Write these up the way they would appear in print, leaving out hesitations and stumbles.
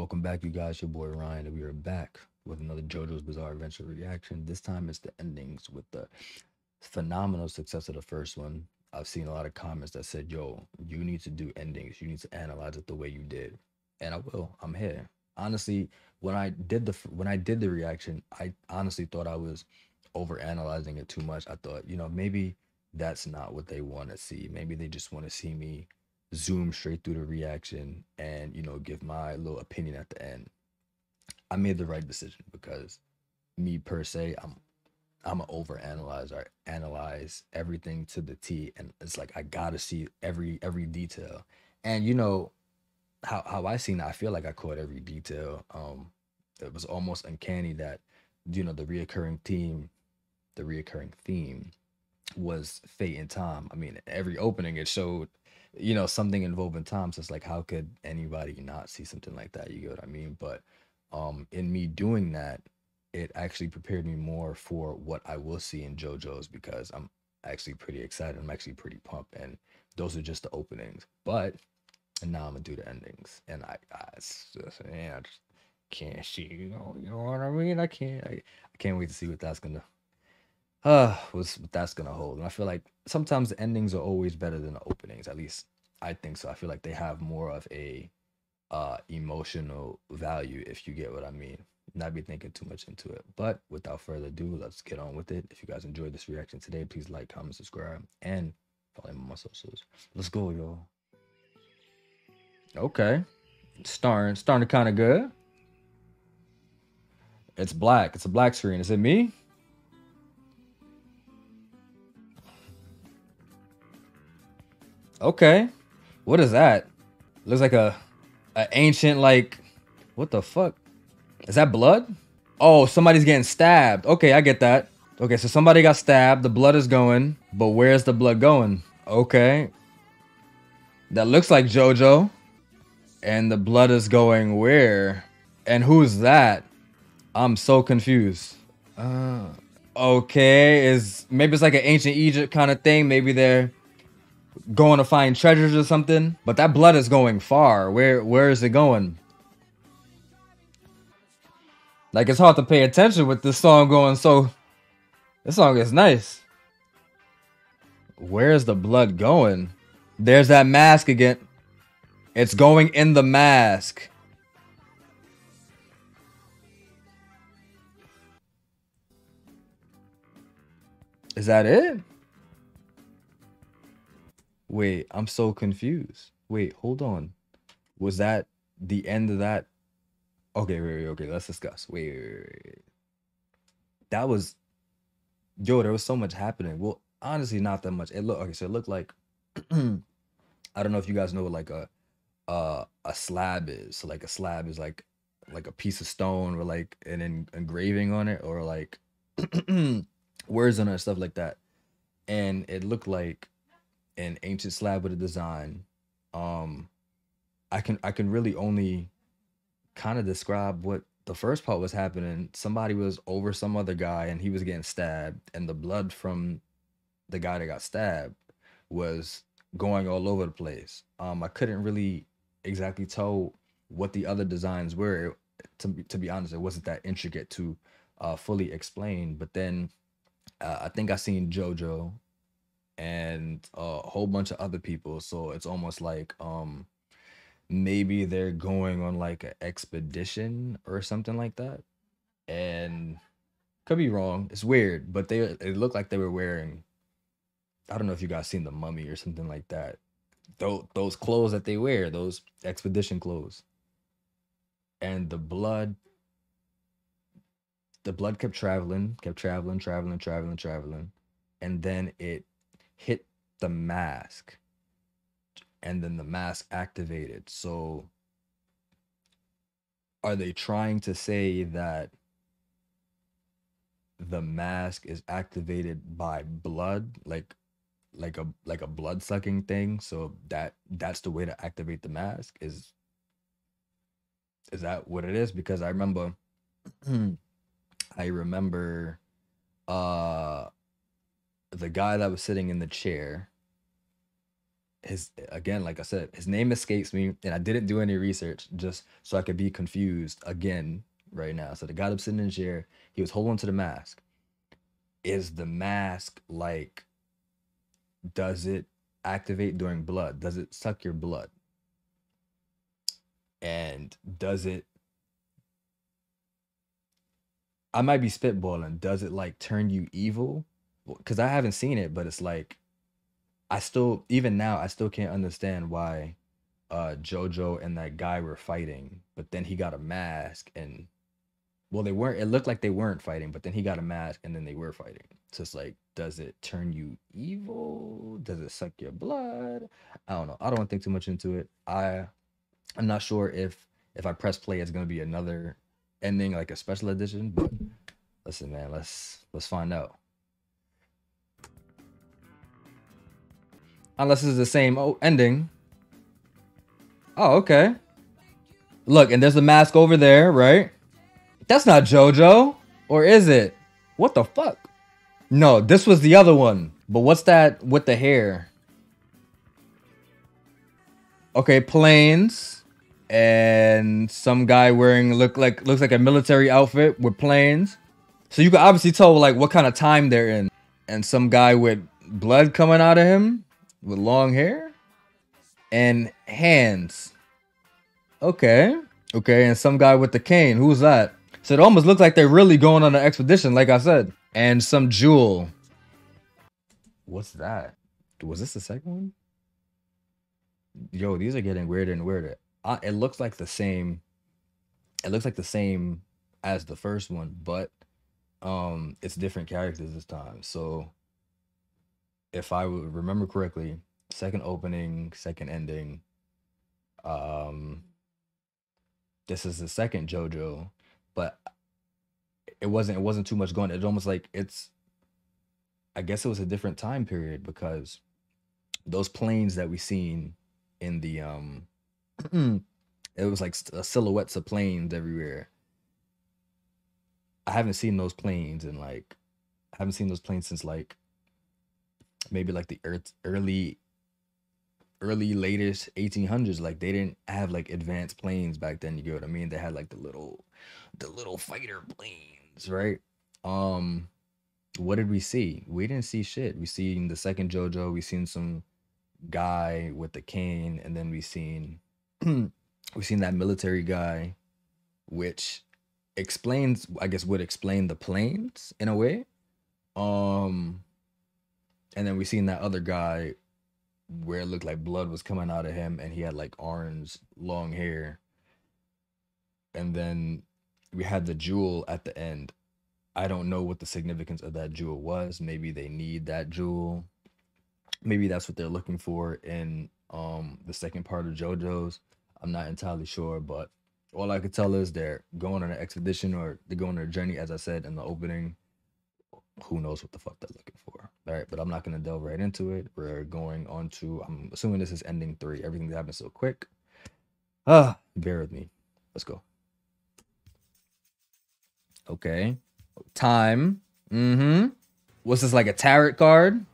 Welcome back, you guys. Your boy Ryan, and we are back with another JoJo's Bizarre Adventure reaction. This time it's the endings with the phenomenal success of the first one. I've seen a lot of comments that said, "Yo, you need to do endings. You need to analyze it the way you did," and I will. I'm here. Honestly, when I did the reaction, I honestly thought I was over analyzing it too much. I thought, maybe that's not what they want to see. Maybe they just want to see me zoom straight through the reaction and give my little opinion at the end. I made the right decision because me per se, I'm an over analyzer. I analyze everything to the T, and it's like I gotta see every detail. And how I seen it, I feel like I caught every detail. It was almost uncanny that the reoccurring theme was fate and time. I mean, every opening it showed, something involving time. So it's like, how could anybody not see something like that? You get what I mean? But in me doing that, it actually prepared me more for what I will see in JoJo's because I'm actually pretty excited. I'm actually pretty pumped, and those are just the openings. But and now I'm gonna do the endings, and I just can't see. You know what I mean? I can't wait to see what that's gonna what that's gonna hold. And I feel like sometimes the endings are always better than the openings. At least I think so. I feel like they have more of a emotional value, if you get what I mean. Not be thinking too much into it. But without further ado, let's get on with it. If you guys enjoyed this reaction today, please like, comment, subscribe, and follow me on my socials. Let's go, y'all. Okay. Starting kind of good. It's black. It's a black screen. Is it me? Okay. What is that? Looks like a ancient, like, what the fuck? Is that blood? Oh, somebody's getting stabbed. Okay, I get that. Okay, so somebody got stabbed. The blood is going, but where's the blood going? Okay, that looks like JoJo. And the blood is going where? And who's that? I'm so confused. Okay, is maybe it's like an ancient Egypt kind of thing. Maybe they're going to find treasures or something. But that blood is going far. Where is it going? Like, it's hard to pay attention with this song going so. This song is nice. Where's the blood going? There's that mask again. It's going in the mask. Is that it? Wait, I'm so confused. Wait, hold on. Was that the end of that? Okay, okay, let's discuss. Wait. That was, yo, there was so much happening. Well, honestly, not that much. Okay, so it looked like I don't know if you guys know what like a slab is. So like a slab is like a piece of stone with like an engraving on it, or like words on it, stuff like that. And it looked like an ancient slab with a design. Um, I can really only kind of describe what the first part was happening. Somebody was over some other guy and he was getting stabbed, and the blood from the guy that got stabbed was going all over the place. I couldn't really exactly tell what the other designs were. To be honest, it wasn't that intricate to fully explain. But then I think I seen JoJo and a whole bunch of other people, so it's almost like maybe they're going on like an expedition or something like that. And could be wrong. It's weird, but it looked like they were wearing, I don't know if you guys seen The Mummy or something like that. Those clothes that they wear, those expedition clothes. And the blood kept traveling, and then it hit the mask, and then the mask activated. So are they trying to say that the mask is activated by blood, like a blood sucking thing? So that's the way to activate the mask? Is that what it is? Because I remember I remember uh the guy that was sitting in the chair, his again, like I said, his name escapes me, and I didn't do any research just so I could be confused again right now. So the guy up sitting in the chair, he was holding to the mask. Is the mask like, does it activate during blood? Does it suck your blood? And does it, I might be spitballing, does it like turn you evil? Because I haven't seen it, but it's like, I still, even now, I still can't understand why Jojo and that guy were fighting, but then he got a mask and, well, they weren't, it looked like they weren't fighting, but then he got a mask and then they were fighting. So it's like, does it turn you evil? Does it suck your blood? I don't know. I don't want to think too much into it. I'm not sure if I press play, it's gonna be another ending, like a special edition. But listen, man, let's find out. Unless it's the same ending. Oh, okay. Look, and there's a mask over there, right? That's not JoJo, or is it? What the fuck? No, this was the other one. But what's that with the hair? Okay, planes. And some guy wearing looks like a military outfit with planes. So you can obviously tell like what kind of time they're in. And some guy with blood coming out of him with long hair and hands. Okay. Okay, and some guy with the cane. Who's that? So it almost looks like they're really going on an expedition, like I said. And some jewel. What's that? Was this the second one? Yo, these are getting weirder and weirder. It looks like the same. It looks like the same as the first one, but it's different characters this time. So if I would remember correctly, second opening, second ending. This is the second JoJo, but it wasn't too much going. It's almost like it's, I guess it was a different time period because those planes that we seen in the it was like silhouettes of planes everywhere. I haven't seen those planes in like, I haven't seen those planes since like maybe like the early latest 1800s. Like they didn't have like advanced planes back then, you get what I mean? They had like the little fighter planes, right? What did we see? We didn't see shit. We seen the second JoJo, we seen some guy with the cane, and then we seen we seen that military guy, which explains, I guess, would explain the planes in a way. And then we seen that other guy where it looked like blood was coming out of him and he had like orange long hair. And then we had the jewel at the end. I don't know what the significance of that jewel was. Maybe they need that jewel. Maybe that's what they're looking for in the second part of JoJo's. I'm not entirely sure, but all I could tell is they're going on an expedition, or they're going on a journey, as I said in the opening. Who knows what the fuck they're looking for. All right, but I'm not going to delve right into it. We're going on to, I'm assuming this is ending 3. Everything happened so quick. Bear with me. Let's go. Okay. Time. What's this, like a tarot card?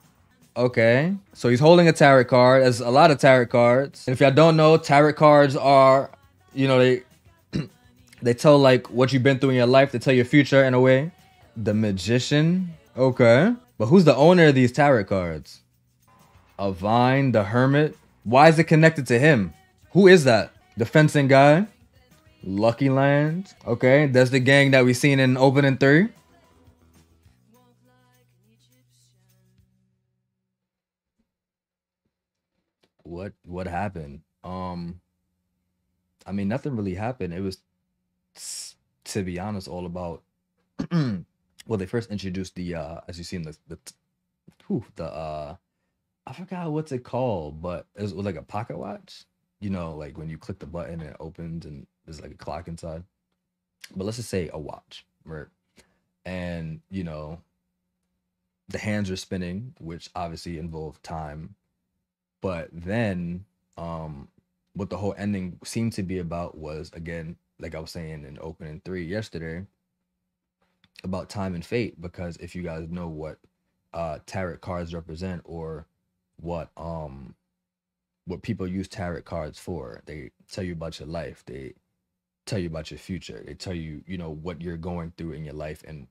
Okay. So he's holding a tarot card. There's a lot of tarot cards. And if y'all don't know, tarot cards are, you know, they tell like what you've been through in your life. They tell your future in a way. The Magician. Okay. But who's the owner of these tarot cards? Avine, the Hermit. Why is it connected to him? Who is that? The fencing guy? Lucky Land. Okay. That's the gang that we seen in opening 3. What happened? I mean, nothing really happened. It was, to be honest, all about well, they first introduced the as you seen the I forgot what's it called, but it was like a pocket watch. You know, like when you click the button and it opens and there's like a clock inside. But let's just say a watch, right? And you know, the hands are spinning, which obviously involve time. But then what the whole ending seemed to be about was, again, like I was saying in opening 3 yesterday, about time and fate. Because if you guys know what tarot cards represent, or what what people use tarot cards for. They tell you about your life. They tell you about your future. They tell you, you know, what you're going through in your life and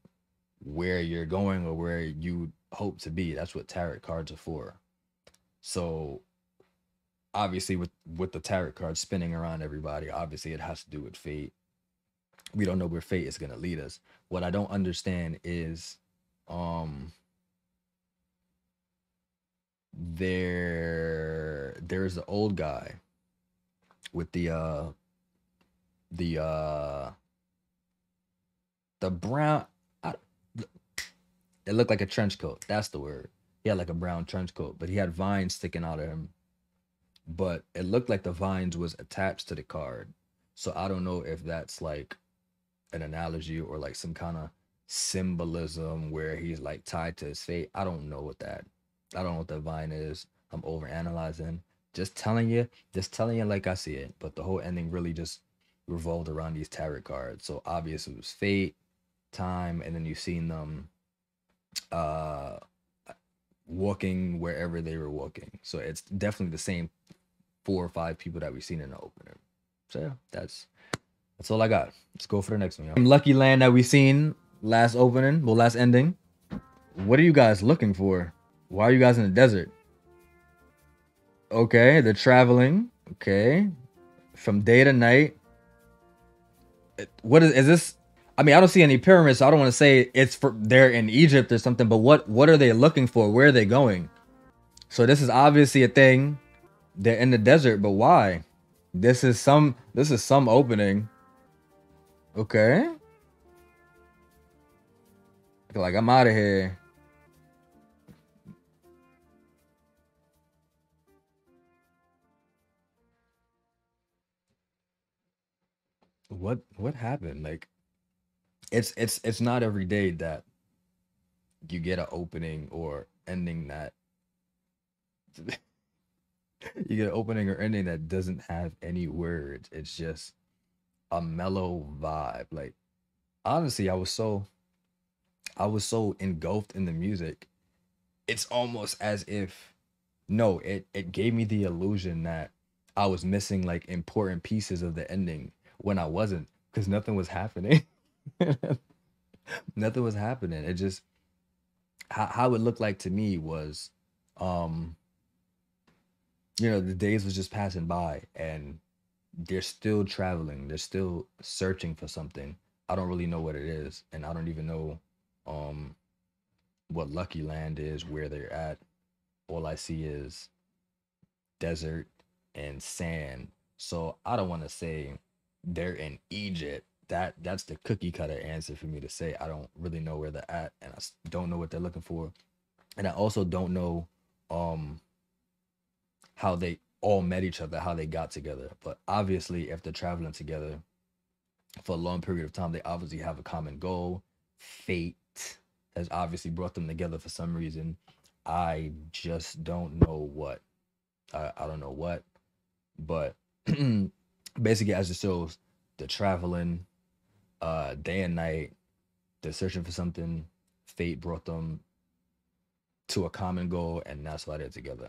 where you're going or where you hope to be. That's what tarot cards are for. So obviously with the tarot cards spinning around everybody, obviously it has to do with fate. We don't know where fate is going to lead us. What I don't understand is um there's the old guy with the uh the brown I, it looked like a trench coat. That's the word. He had like a brown trench coat, but he had vines sticking out of him. But it looked like the vines was attached to the card. So I don't know if that's like an analogy or like some kind of symbolism where he's like tied to his fate. I don't know what that vine is. I'm over analyzing. Just telling you like I see it. But the whole ending really just revolved around these tarot cards. So obviously it was fate, time, and then you've seen them uh walking wherever they were walking. So it's definitely the same 4 or 5 people that we've seen in the opener. So yeah, that's all I got. Let's go for the next one. Y'all. Lucky Land that we seen last opening, well, last ending. What are you guys looking for? Why are you guys in the desert? Okay, they're traveling. Okay, from day to night. What is this? I mean, I don't see any pyramids, so I don't want to say it's for they're in Egypt or something. But what are they looking for? Where are they going? So this is obviously a thing. They're in the desert, but why? This is some opening. Okay. Like I'm out of here. What happened? Like it's not every day that you get an opening or ending that you get an opening or ending that doesn't have any words. It's just a mellow vibe. Like honestly, I was so engulfed in the music. It's almost as if no, it gave me the illusion that I was missing like important pieces of the ending when I wasn't because nothing was happening. Nothing was happening. It just how it looked like to me was um you know the days was just passing by and they're still traveling, they're still searching for something. I don't really know what it is and I don't even know um what Lucky Land is, where they're at. All I see is desert and sand. So I don't want to say they're in Egypt. That's the cookie cutter answer for me to say. I don't really know where they're at, and don't know what they're looking for, and I also don't know um how they all met each other, how they got together. But obviously, if they're traveling together for a long period of time, they obviously have a common goal. Fate has obviously brought them together for some reason. I just don't know what. I don't know what, but basically as it shows, they're traveling day and night, they're searching for something. Fate brought them to a common goal, and that's why they're together.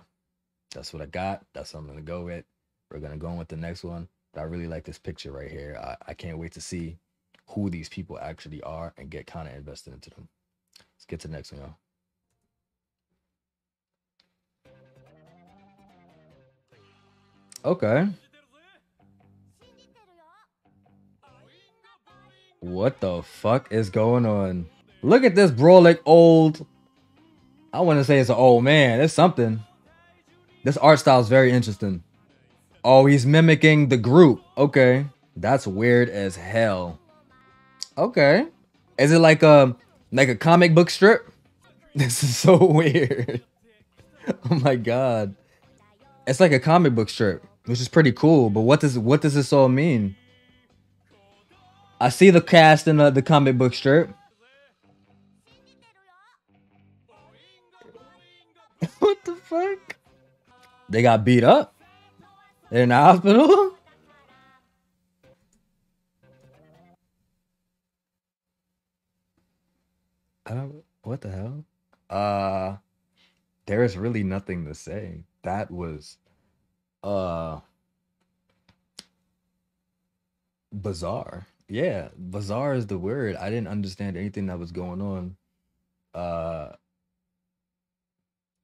That's what I got. That's what I'm gonna go with. We're gonna go on with the next one. But I really like this picture right here. I can't wait to see who these people actually are and get kind of invested into them. Let's get to the next one, y'all. Okay. What the fuck is going on? Look at this bro, like old. I wouldn't say it's an old man. It's something. This art style is very interesting. Oh, he's mimicking the group. Okay. That's weird as hell. Okay. Is it like a comic book strip? This is so weird. Oh my god. It's like a comic book strip, which is pretty cool, but what does this all mean? I see the cast in the comic book strip. What the fuck? They got beat up? They're in the hospital? I don't what the hell? Uh there is really nothing to say. That was uh bizarre. Yeah, bizarre is the word. I didn't understand anything that was going on. Uh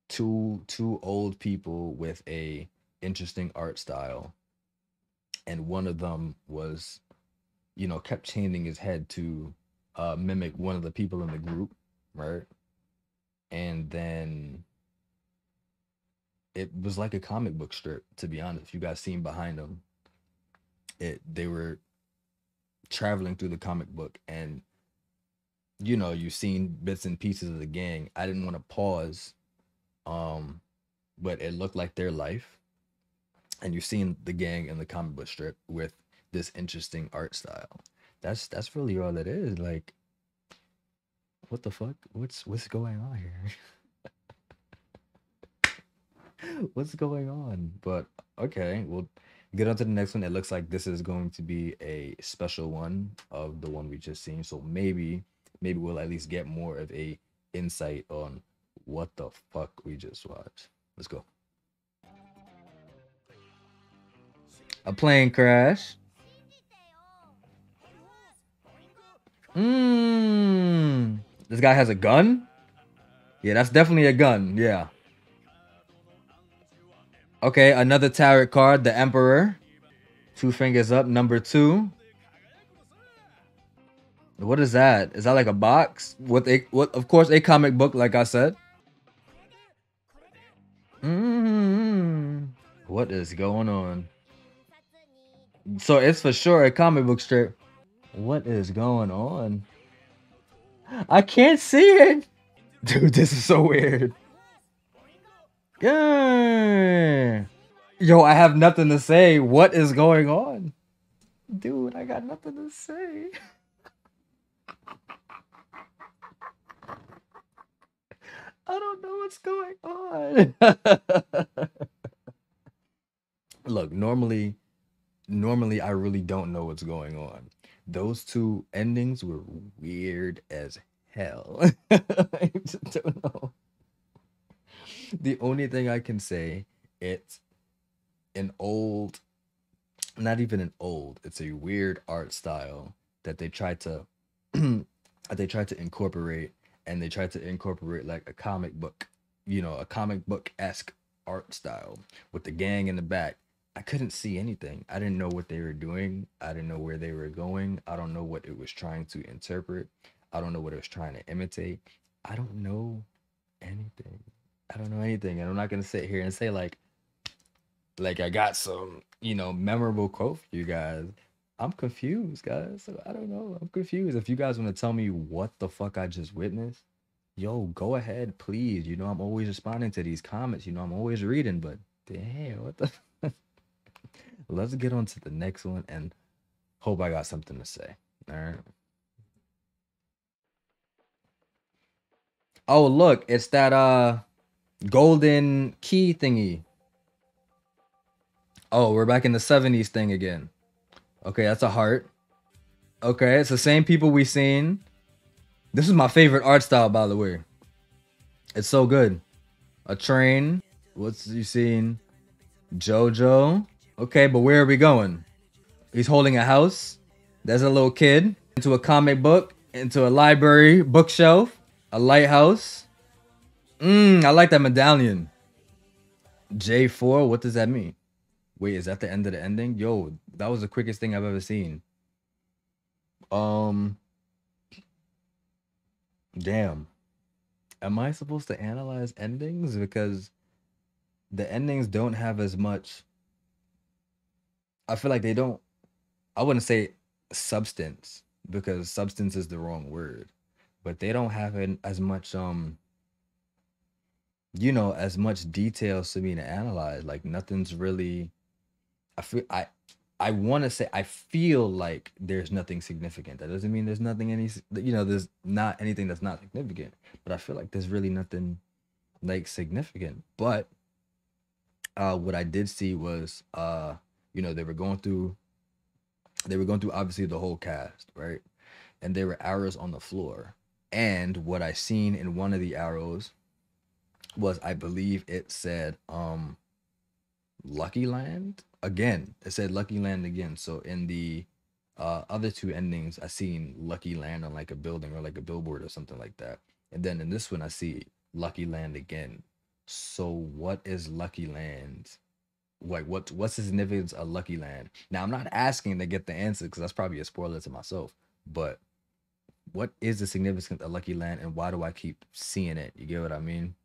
two old people with a interesting art style, and one of them was, kept changing his head to mimic one of the people in the group, right? And then it was like a comic book strip, to be honest. You guys seen behind them, they were traveling through the comic book, and you've seen bits and pieces of the gang. I didn't want to pause, um, but it looked like their life, and you've seen the gang in the comic book strip with this interesting art style. That's really all it is. Like, what the fuck? What's going on here? What's going on? But okay, we'll get on to the next one. It looks like this is going to be a special one of the one we just seen. So maybe we'll at least get more of a insight on what the fuck we just watched. Let's go. A plane crash. Mmm. This guy has a gun? Yeah, that's definitely a gun. Yeah. Okay, another tarot card, the Emperor. Two fingers up, number 2. What is that? Is that like a box? What of course a comic book, like I said. What is going on? So it's for sure a comic book strip. What is going on? I can't see it. Dude, this is so weird. Yeah. Yo, I have nothing to say. What is going on? Dude, I got nothing to say. I don't know what's going on. Look, normally I really don't know what's going on. Those two endings were weird as hell. I just don't know. The only thing I can say, it's an old, not even an old, it's a weird art style that they tried to incorporate, and they tried to incorporate like a comic book, a comic book esque art style with the gang in the back. I couldn't see anything. I didn't know what they were doing. I didn't know where they were going. I don't know what it was trying to interpret. I don't know what it was trying to imitate. I don't know anything. I don't know anything. And I'm not gonna sit here and say like I got some, memorable quote for you guys. I'm confused, guys. So I don't know. I'm confused. If you guys want to tell me what the fuck I just witnessed, yo, go ahead, please. I'm always responding to these comments. I'm always reading, but damn, what the let's get on to the next one and hope I got something to say. All right. Oh, look, it's that golden key thingy. Oh, we're back in the 70s thing again. Okay, that's a heart. Okay, it's the same people we seen. This is my favorite art style, by the way. It's so good. A train. What's you seen? Jojo. Okay, but where are we going? He's holding a house. There's a little kid. Into a comic book. Into a library. Bookshelf. A lighthouse. I like that medallion. J4, what does that mean? Wait, is that the end of the ending? Yo, that was the quickest thing I've ever seen. Damn. Am I supposed to analyze endings? Because the endings don't have as much. I feel like they don't. I wouldn't say substance, because substance is the wrong word, but they don't have as much as much details to me to analyze. Like nothing's really. I want to say I feel like there's nothing significant. That doesn't mean there's nothing there's not anything that's not significant, but I feel like there's really nothing like significant. But what I did see was they were going through obviously the whole cast, right? And there were arrows on the floor. And what I seen in one of the arrows was, I believe it said Lucky Land again. It said Lucky Land again. So in the other two endings, I seen Lucky Land on like a building or like a billboard or something like that. And then in this one, I see Lucky Land again. So what is Lucky Land? Like what's the significance of Lucky Land? Now I'm not asking to get the answer because that's probably a spoiler to myself. But what is the significance of Lucky Land and why do I keep seeing it? You get what I mean?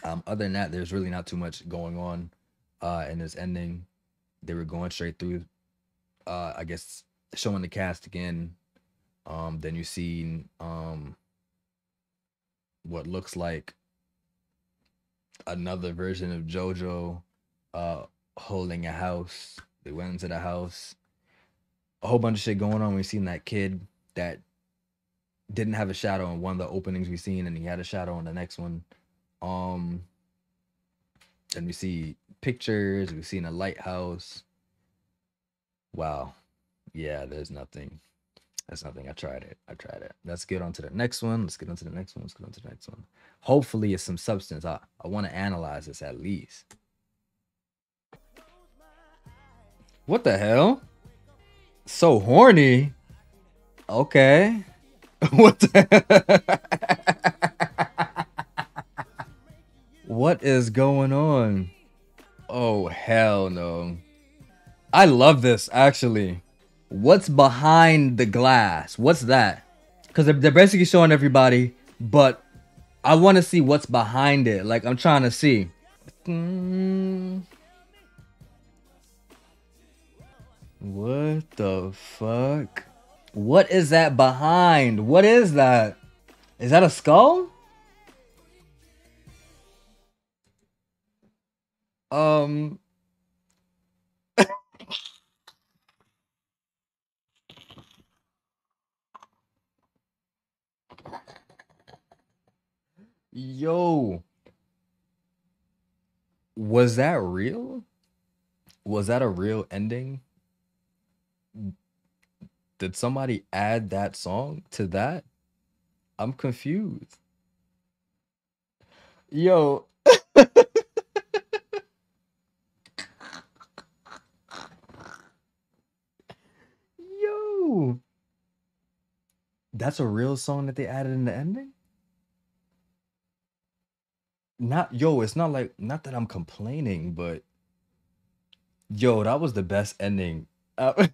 Other than that, there's really not too much going on in this ending. They were going straight through I guess showing the cast again. Then you see what looks like another version of JoJo holding a house. They went into the house. A whole bunch of shit going on. We seen that kid that didn't have a shadow in one of the openings we seen, and he had a shadow in the next one. Um, and we see pictures. We've seen a lighthouse. Wow. Yeah, there's nothing. That's nothing. I tried it. I tried it. Let's get on to the next one. Let's get on to the next one. Let's get on to the next one. Hopefully, it's some substance. I want to analyze this at least. What the hell? So horny. Okay. What the What is going on? Oh, hell no. I love this, actually. What's behind the glass? What's that? Because they're basically showing everybody, but I want to see what's behind it. Like, I'm trying to see. What the fuck? What is that behind? What is that? Is that a skull? Um. Yo. Was that real? Was that a real ending? Did somebody add that song to that? I'm confused. Yo. Yo. That's a real song that they added in the ending? Not yo, it's not like not that I'm complaining, but yo, that was the best ending. Ever.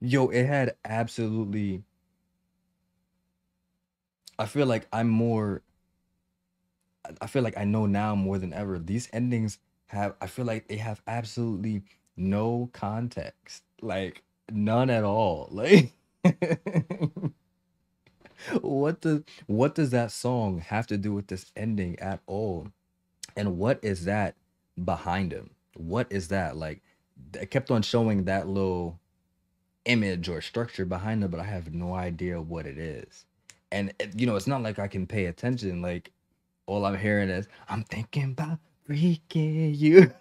Yo, it had absolutely I feel like I feel like I know now more than ever. These endings have I feel like they have absolutely no context. Like none at all. Like what does that song have to do with this ending at all? And what is that behind him? What is that? Like it kept on showing that little image or structure behind it, but I have no idea what it is. And you know, it's not like I can pay attention. Like all I'm hearing is I'm thinking about freaking you.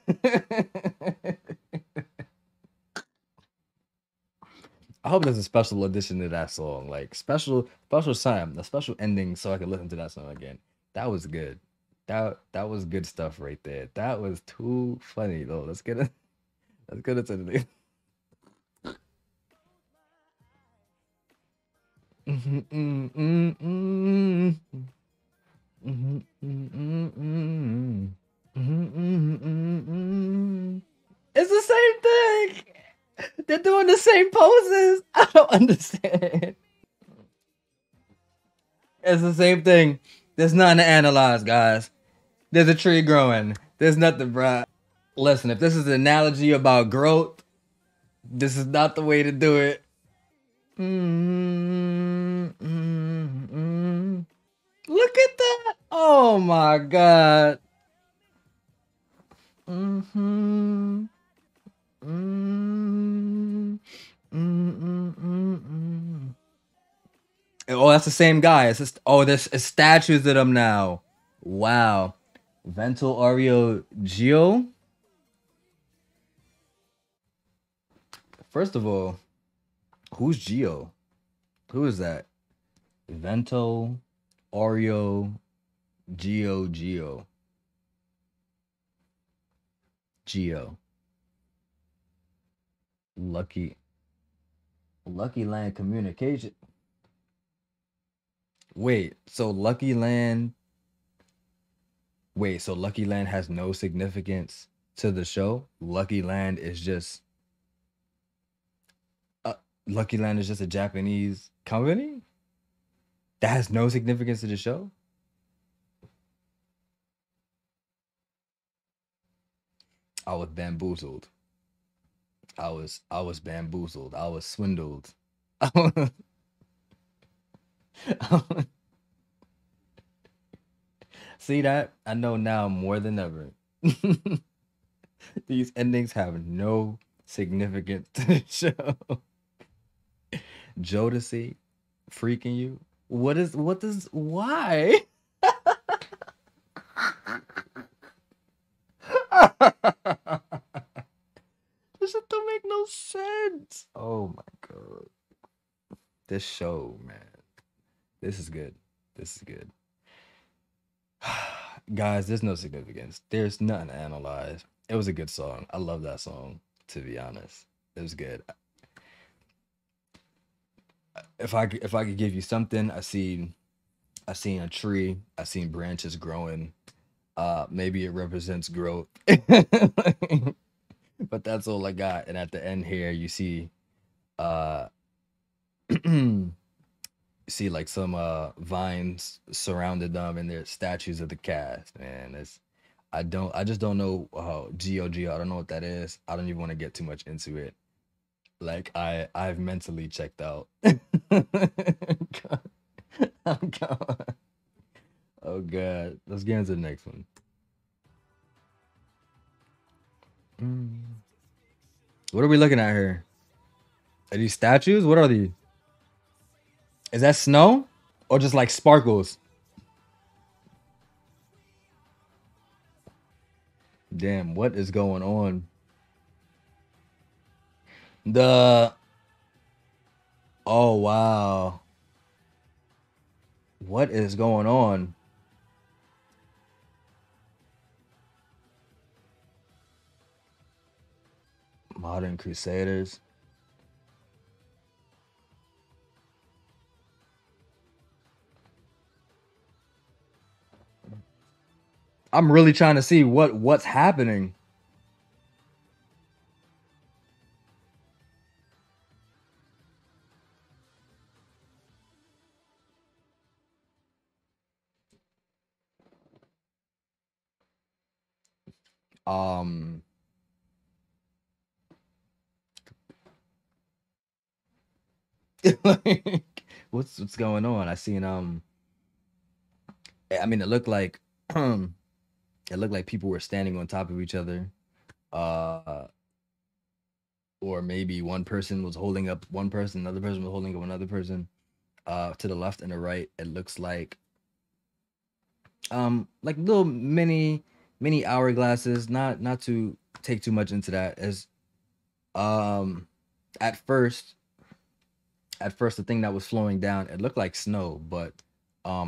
I hope there's a special edition to that song, like special time, a special ending, so I can listen to that song again. That was good. That was good stuff right there. That was too funny though. Let's get into the It's the same thing. They're doing the same poses. I don't understand. It's the same thing. There's nothing to analyze, guys. There's a tree growing. There's nothing, bruh. Listen, if this is an analogy about growth, this is not the way to do it. Look at that. Oh my god. Mm-hmm. Mm-hmm. Mm-hmm. Oh, that's the same guy. It's just oh, there's statues of them now. Wow. Vento Oreo Geo. First of all, who's Geo? Who is that? Vento Oreo Geo. Geo. Lucky Land Communication. Wait, so Lucky Land. Wait, so Lucky Land has no significance to the show? Uh, Lucky Land is just a Japanese company that has no significance to the show? I was bamboozled. I was bamboozled. I was swindled. See that? I know now more than ever. These endings have no significance to the show. Jodeci freaking you. Why? This shit don't make no sense. Oh my god. This show, man. This is good. This is good. Guys, there's no significance. There's nothing to analyze. It was a good song. I love that song, to be honest. It was good. If I could give you something, I seen a tree, I seen branches growing. Maybe it represents growth. But that's all I got. And at the end here, you uh see like some vines surrounded them and there's statues of the cast. And it's I just don't know GOG. I don't know what that is. I don't even want to get too much into it. Like I've mentally checked out. God. Oh god. Oh god. Let's get into the next one. Mm. What are we looking at here? Are these statues? What are these? Is that snow? Or just like sparkles? Damn, what is going on? The Oh wow. What is going on? Modern Crusaders. I'm really trying to see what's happening. Um like, what's going on? I seen I mean it looked like people were standing on top of each other. Uh or maybe one person was holding up one person, another person was holding up another person. To the left and the right, it looks like little mini hourglasses. Not to take too much into that. As um at first the thing that was flowing down, it looked like snow, but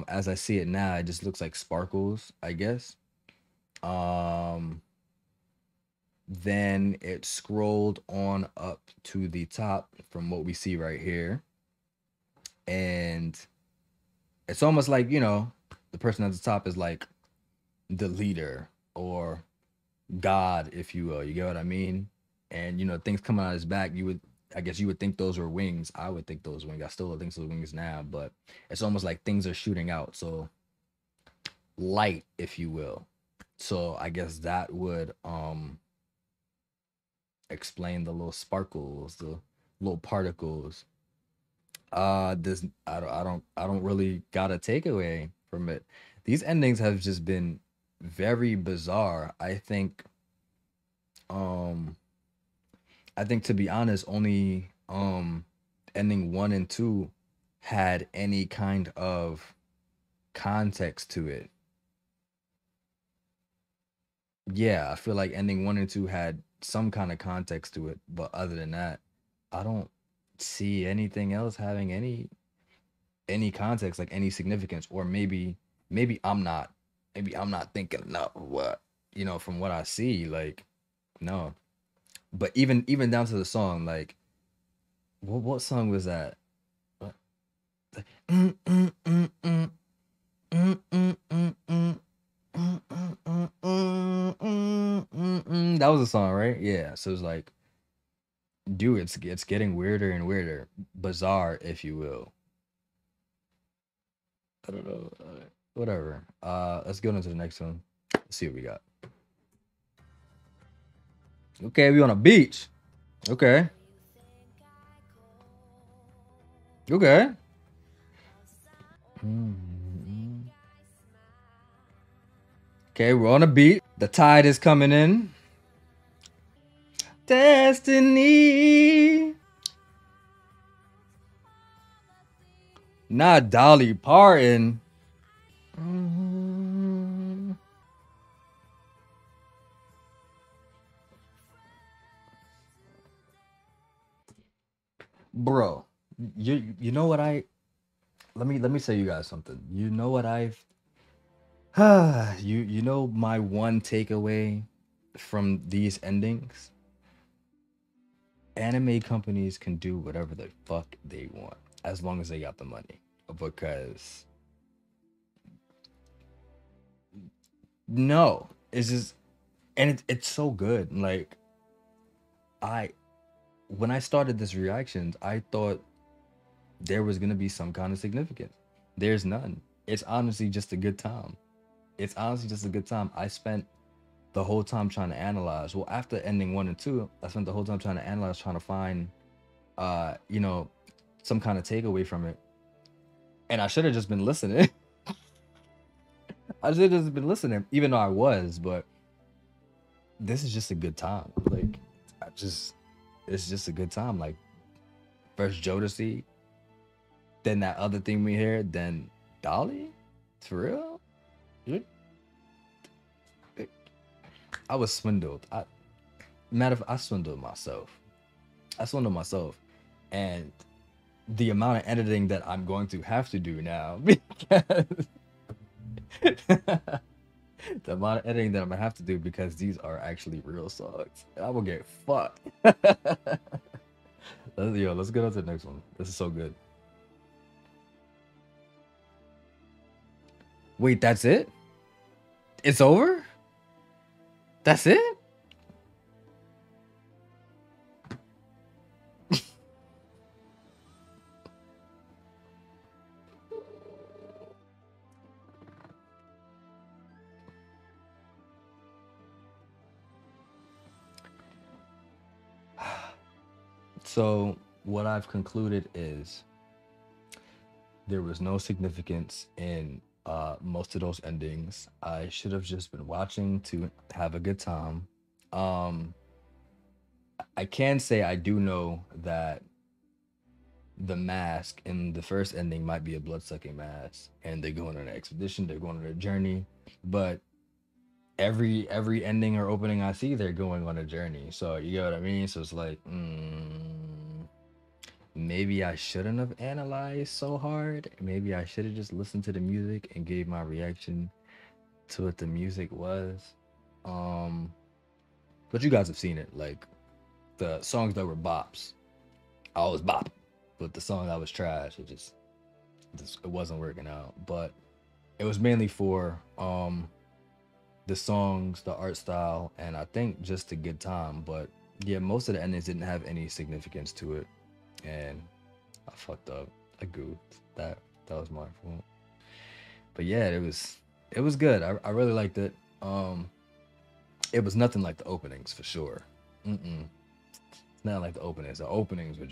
as I see it now, it just looks like sparkles, I guess. Um then it scrolled on up to the top from what we see right here. And it's almost like, the person at the top is like the leader or God, if you will. You get what I mean? And things coming out of his back, I guess you would think those were wings. I would think those wings. I still think those wings now, but it's almost like things are shooting out. So light, if you will. So I guess that would explain the little sparkles, the little particles. This I don't really got a takeaway from it. These endings have just been very bizarre. Um I think to be honest, only ending 1 and 2 had any kind of context to it. Yeah, I feel like ending 1 and 2 had some kind of context to it, but other than that, I don't see anything else having any context, like any significance. Or maybe I'm not thinking enough of what, from what I see, like No. But even down to the song, like what song was that? What? Like, that was a song, right? Yeah. So it's like, dude, it's getting weirder and weirder, bizarre, if you will. I don't know. Whatever. Let's go into the next one. Let's see what we got. Okay, we on a beach. Okay. Okay. Okay, we're on a beach. The tide is coming in. Destiny. Not Dolly Parton. Bro, you know what I let me say you guys something. You know what I've you know my one takeaway from these endings? Anime companies can do whatever the fuck they want as long as they got the money. Because no, it's just and it's so good. Like I when I started this reactions, I thought there was gonna be some kind of significance. There's none. It's honestly just a good time. It's honestly just a good time. I spent the whole time trying to analyze. Well, after ending 1 and 2, I spent the whole time trying to analyze, trying to find you know, some kind of takeaway from it. And I should have just been listening. I should have just been listening, even though I was, but this is just a good time. Like it's just a good time. Like first Jodeci, then that other thing we heard, then Dolly? For real? I was swindled. I swindled myself. I swindled myself. And the amount of editing that I'm going to have to do now because the amount of editing that I'm gonna have to do because these are actually real songs. I will get fucked. Let's get on to the next one. This is so good. Wait, that's it? It's over? That's it? So what I've concluded is there was no significance in most of those endings. I should have just been watching to have a good time. Um, I can say I do know that the mask in the first ending might be a blood-sucking mask, and they're going on an expedition, they're going on a journey, but every ending or opening I see, they're going on a journey. So you get what I mean? So it's like, maybe I shouldn't have analyzed so hard. Maybe I should have just listened to the music and gave my reaction to what the music was. Um, but you guys have seen it, like the songs that were bops, I was bop, but the song that was trash, it wasn't working out. But it was mainly for the songs, the art style, and I think just a good time. But yeah, most of the endings didn't have any significance to it, and I fucked up. I goofed. That was my fault. But yeah, it was good. I really liked it. It was nothing like the openings for sure. It's not like the openings. The openings were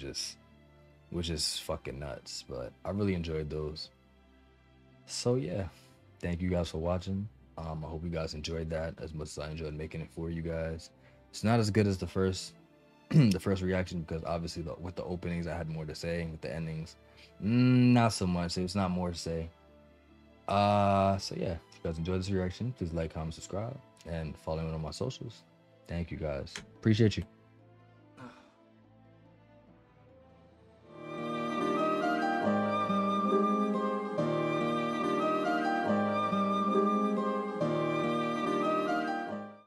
just fucking nuts. But I really enjoyed those. So yeah, thank you guys for watching. I hope you guys enjoyed that as much as I enjoyed making it for you guys. It's not as good as the first the first reaction because obviously with the openings I had more to say. With the endings, not so much. There's not more to say. So yeah, if you guys enjoyed this reaction, please like, comment, subscribe, and follow me on my socials. Thank you guys. Appreciate you.